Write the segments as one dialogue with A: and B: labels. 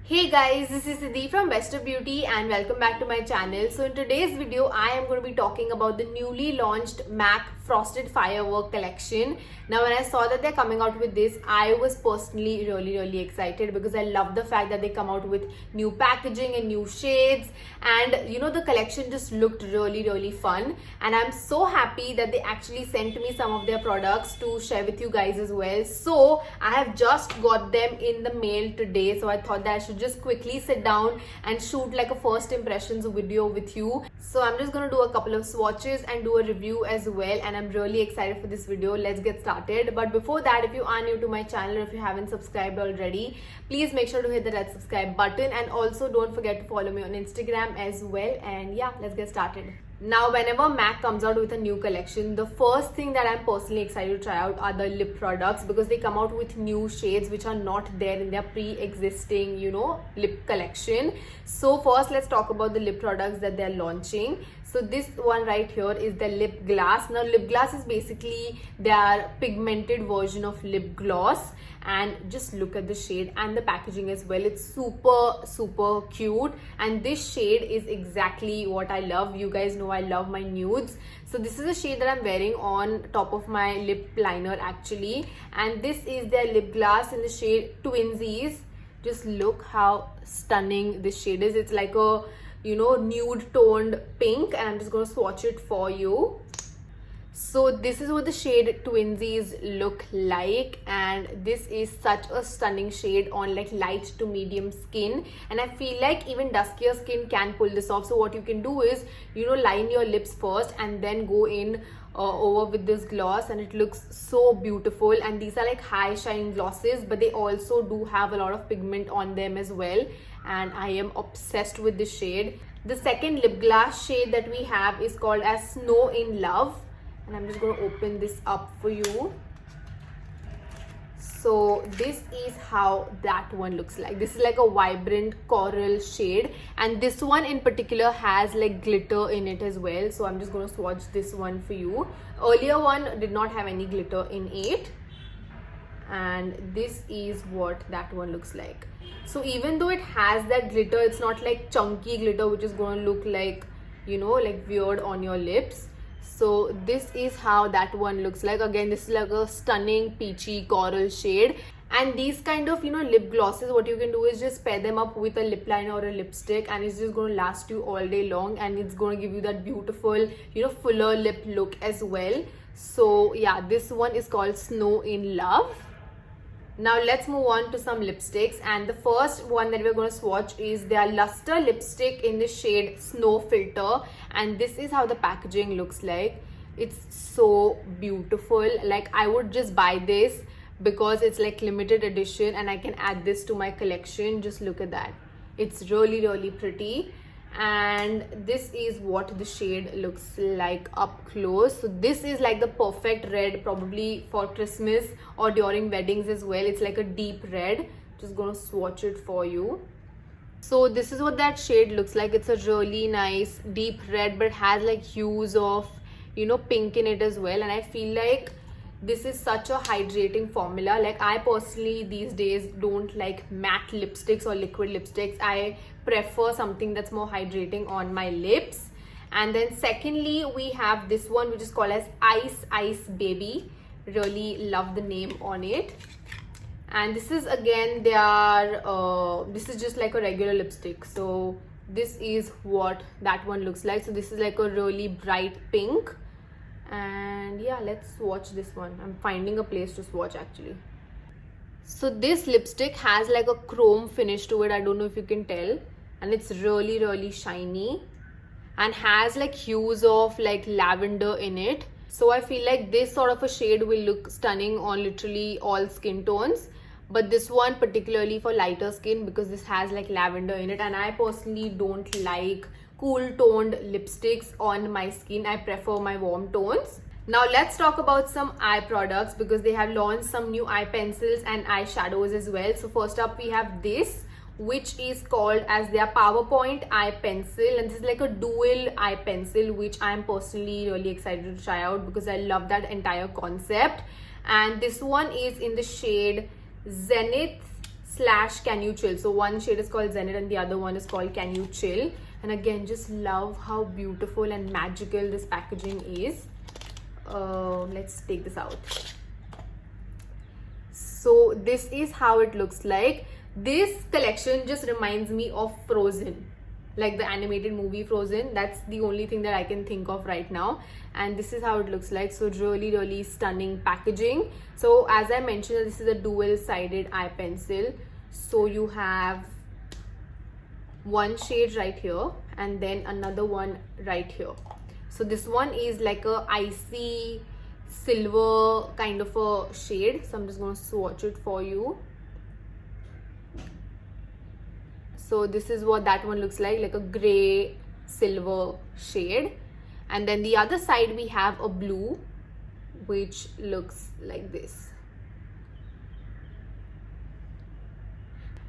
A: Hey guys, this is Siddhi from Best of Beauty and welcome back to my channel. So in today's video, I am going to be talking about the newly launched MAC Frosted Firework collection. Now when I saw that they're coming out with this, I was personally really excited because I love the fact that they come out with new packaging and new shades, and you know, the collection just looked really fun, and I'm so happy that they actually sent me some of their products to share with you guys as well. So I have just got them in the mail today, so I thought that I should just quickly sit down and shoot like a first impressions video with you. So I'm just gonna do a couple of swatches and do a review as well, and I'm really excited for this video. Let's get started. But before that, if you are new to my channel or if you haven't subscribed already, please make sure to hit the red subscribe button, and also don't forget to follow me on Instagram as well. And yeah, let's get started. Now, whenever MAC comes out with a new collection, the first thing that I'm personally excited to try out are the lip products, because they come out with new shades which are not there in their pre-existing, you know, lip collection. So first, let's talk about the lip products that they're launching. So this one right here is the lip glass. Now lip glass is basically their pigmented version of lip gloss, and just look at the shade and the packaging as well. It's super cute, and this shade is exactly what I love. You guys know I love my nudes, so this is a shade that I'm wearing on top of my lip liner actually, and this is their lip glass in the shade Twinsies. Just look how stunning this shade is. It's like a, you know, nude toned pink, and I'm just going to swatch it for you. So this is what the shade Twinsies look like, and this is such a stunning shade on like light to medium skin, and I feel like even duskier skin can pull this off. So what you can do is, you know, line your lips first and then go in over with this gloss, and it looks so beautiful. And these are like high shine glosses, but they also do have a lot of pigment on them as well, and I am obsessed with this shade. The second lip gloss shade that we have is called as Snow in Love, and I'm just going to open this up for you. So this is how that one looks like. This is like a vibrant coral shade, and this one in particular has like glitter in it as well. So I'm just going to swatch this one for you. Earlier one did not have any glitter in it, and this is what that one looks like. So even though it has that glitter, it's not like chunky glitter which is going to look like, you know, like weird on your lips. So this is how that one looks like. Again, this is like a stunning peachy coral shade. And these kind of, you know, lip glosses, what you can do is just pair them up with a lip liner or a lipstick, and it's just going to last you all day long, and it's going to give you that beautiful, you know, fuller lip look as well. So yeah, this one is called Snow in Love. Now let's move on to some lipsticks, and the first one that we're going to swatch is their Luster lipstick in the shade Snow Filter, and this is how the packaging looks like. It's so beautiful. Like, I would just buy this because it's like limited edition and I can add this to my collection. Just look at that. It's really pretty, and this is what the shade looks like up close. So this is like the perfect red probably for Christmas or during weddings as well. It's like a deep red. Just gonna swatch it for you. So this is what that shade looks like. It's a really nice deep red, but it has like hues of, you know, pink in it as well, and I feel like this is such a hydrating formula. Like, I personally these days don't like matte lipsticks or liquid lipsticks. I prefer something that's more hydrating on my lips. And then secondly, we have this one which is called as Ice Baby. Really love the name on it. And this is again their this is just like a regular lipstick. So this is what that one looks like. So this is like a really bright pink. And yeah, let's swatch this one. I'm finding a place to swatch actually. So this lipstick has like a chrome finish to it. I don't know if you can tell, and it's really shiny and has like hues of like lavender in it. So I feel like this sort of a shade will look stunning on literally all skin tones, but this one particularly for lighter skin, because this has like lavender in it, and I personally don't like cool toned lipsticks on my skin. I prefer my warm tones. Now let's talk about some eye products, because they have launched some new eye pencils and eyeshadows as well. So first up we have this, which is called as their PowerPoint eye pencil, and this is like a dual eye pencil, which I'm personally really excited to try out because I love that entire concept. And this one is in the shade Zenith slash Can You Chill. So one shade is called Zenith and the other one is called Can You Chill. And again, just love how beautiful and magical this packaging is. Let's take this out. So this is how it looks like. This collection just reminds me of Frozen, like the animated movie Frozen. That's the only thing that I can think of right now. And this is how it looks like. So really stunning packaging. So as I mentioned, this is a dual-sided eye pencil. So you have one shade right here and then another one right here. So this one is like a icy silver kind of a shade. So I'm just going to swatch it for you. So this is what that one looks like a gray silver shade. And then the other side we have a blue, which looks like this.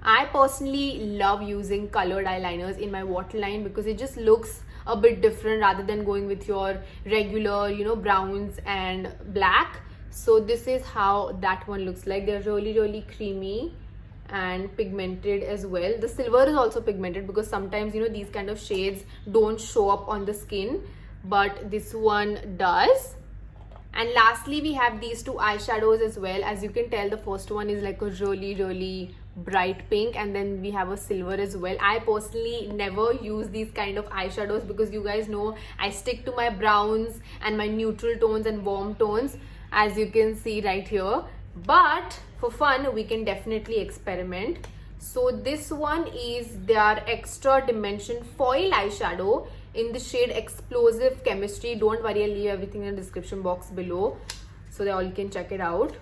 A: I personally love using colored eyeliners in my waterline because it just looks a bit different rather than going with your regular, you know, browns and black. So this is how that one looks like. They're really creamy and pigmented as well. The silver is also pigmented because sometimes, you know, these kind of shades don't show up on the skin, but this one does. And lastly, we have these two eyeshadows as well. As you can tell, the first one is like a really bright pink, and then we have a silver as well. I personally never use these kind of eyeshadows because you guys know I stick to my browns and my neutral tones and warm tones, as you can see right here. But for fun, we can definitely experiment. So this one is their Extra Dimension Foil Eyeshadow in the shade Explosive Chemistry. Don't worry, I'll leave everything in the description box below so that all you can check it out.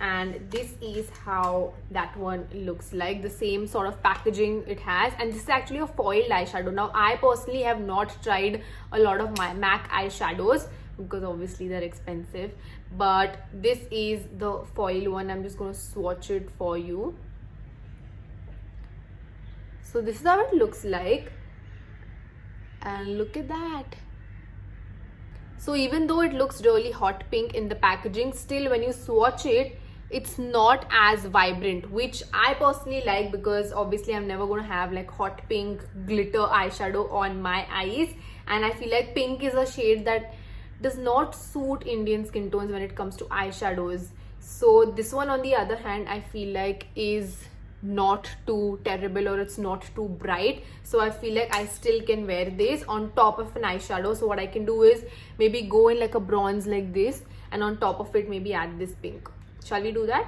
A: And this is how that one looks like. The same sort of packaging it has, and this is actually a foil eyeshadow. Now I personally have not tried a lot of my MAC eyeshadows because obviously they're expensive, but this is the foil one. I'm just going to swatch it for you. So this is how it looks like, and look at that. So even though it looks really hot pink in the packaging, still when you swatch it, it's not as vibrant, which I personally like because obviously I'm never going to have like hot pink glitter eyeshadow on my eyes, and I feel like pink is a shade that does not suit Indian skin tones when it comes to eyeshadows. So this one on the other hand, I feel like is not too terrible, or it's not too bright, so I feel like I still can wear this on top of an eyeshadow. So what I can do is maybe go in like a bronze like this, and on top of it maybe add this pink. Shall we do that?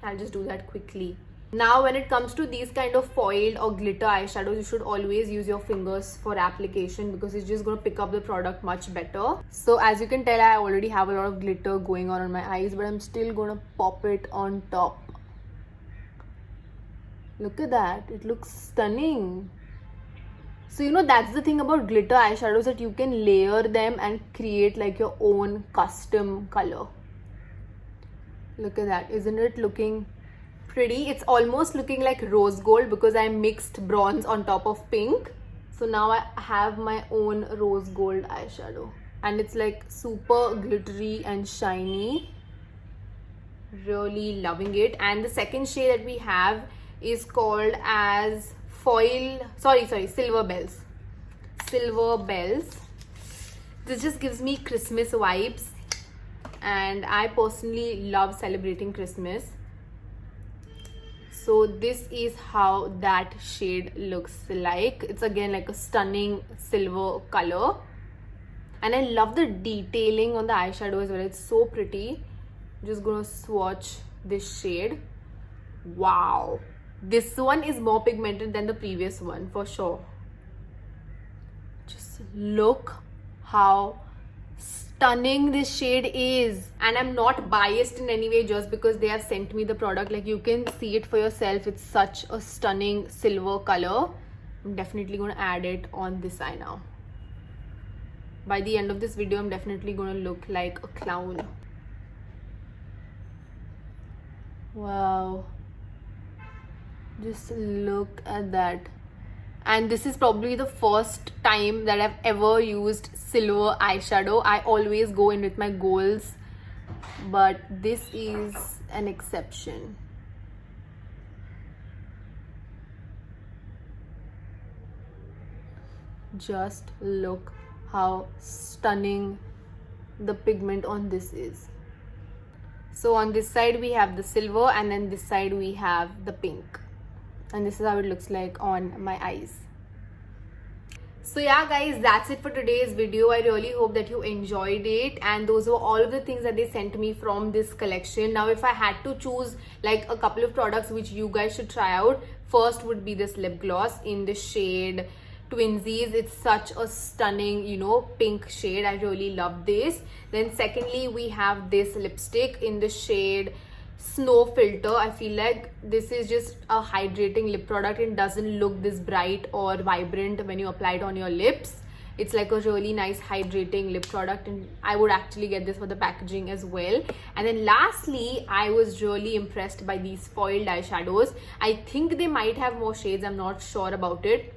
A: I'll just do that quickly. Now when it comes to these kind of foiled or glitter eyeshadows, you should always use your fingers for application because it's just going to pick up the product much better. So as you can tell, I already have a lot of glitter going on my eyes, but I'm still going to pop it on top. Look at that, it looks stunning. So you know, that's the thing about glitter eyeshadows, that you can layer them and create like your own custom color. Look at that, isn't it looking pretty? It's almost looking like rose gold because I mixed bronze on top of pink. So now I have my own rose gold eyeshadow, and it's like super glittery and shiny. Really loving it. And the second shade that we have is called as Silver Bells. Silver Bells. This just gives me Christmas vibes, and I personally love celebrating Christmas. So this is how that shade looks like. It's again like a stunning silver color, and I love the detailing on the eyeshadow as well. It's so pretty. I'm just gonna swatch this shade. Wow, this one is more pigmented than the previous one for sure. Just look how stunning this shade is, and I'm not biased in any way just because they have sent me the product. Like, you can see it for yourself. It's such a stunning silver color. I'm definitely going to add it on this eye now. By the end of this video, I'm definitely going to look like a clown. Wow, just look at that. And this is probably the first time that I've ever used silver eyeshadow. I always go in with my golds, but this is an exception. Just look how stunning the pigment on this is. So on this side we have the silver, and then this side we have the pink, and this is how it looks like on my eyes. So yeah guys, that's it for today's video. I really hope that you enjoyed it, and those were all of the things that they sent me from this collection. Now if I had to choose like a couple of products which you guys should try out, first would be this lip gloss in the shade Twinsies. It's such a stunning, you know, pink shade. I really love this. Then secondly, we have this lipstick in the shade Snow Filter. I feel like this is just a hydrating lip product. It doesn't look this bright or vibrant when you apply it on your lips. It's like a really nice hydrating lip product, and I would actually get this for the packaging as well. And then lastly, I was really impressed by these foiled eyeshadows. I think they might have more shades, I'm not sure about it,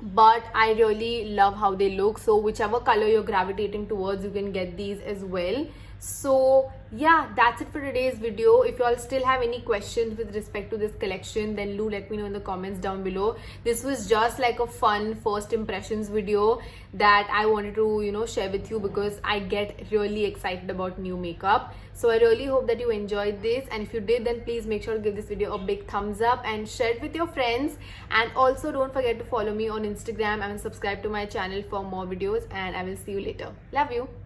A: but I really love how they look. So whichever color you're gravitating towards, you can get these as well. So yeah, that's it for today's video. If you all still have any questions with respect to this collection, then do let me know in the comments down below. This was just like a fun first impressions video that I wanted to, you know, share with you, because I get really excited about new makeup. So I really hope that you enjoyed this, and if you did, then please make sure to give this video a big thumbs up and share it with your friends. And also don't forget to follow me on Instagram and subscribe to my channel for more videos, and I will see you later. Love you.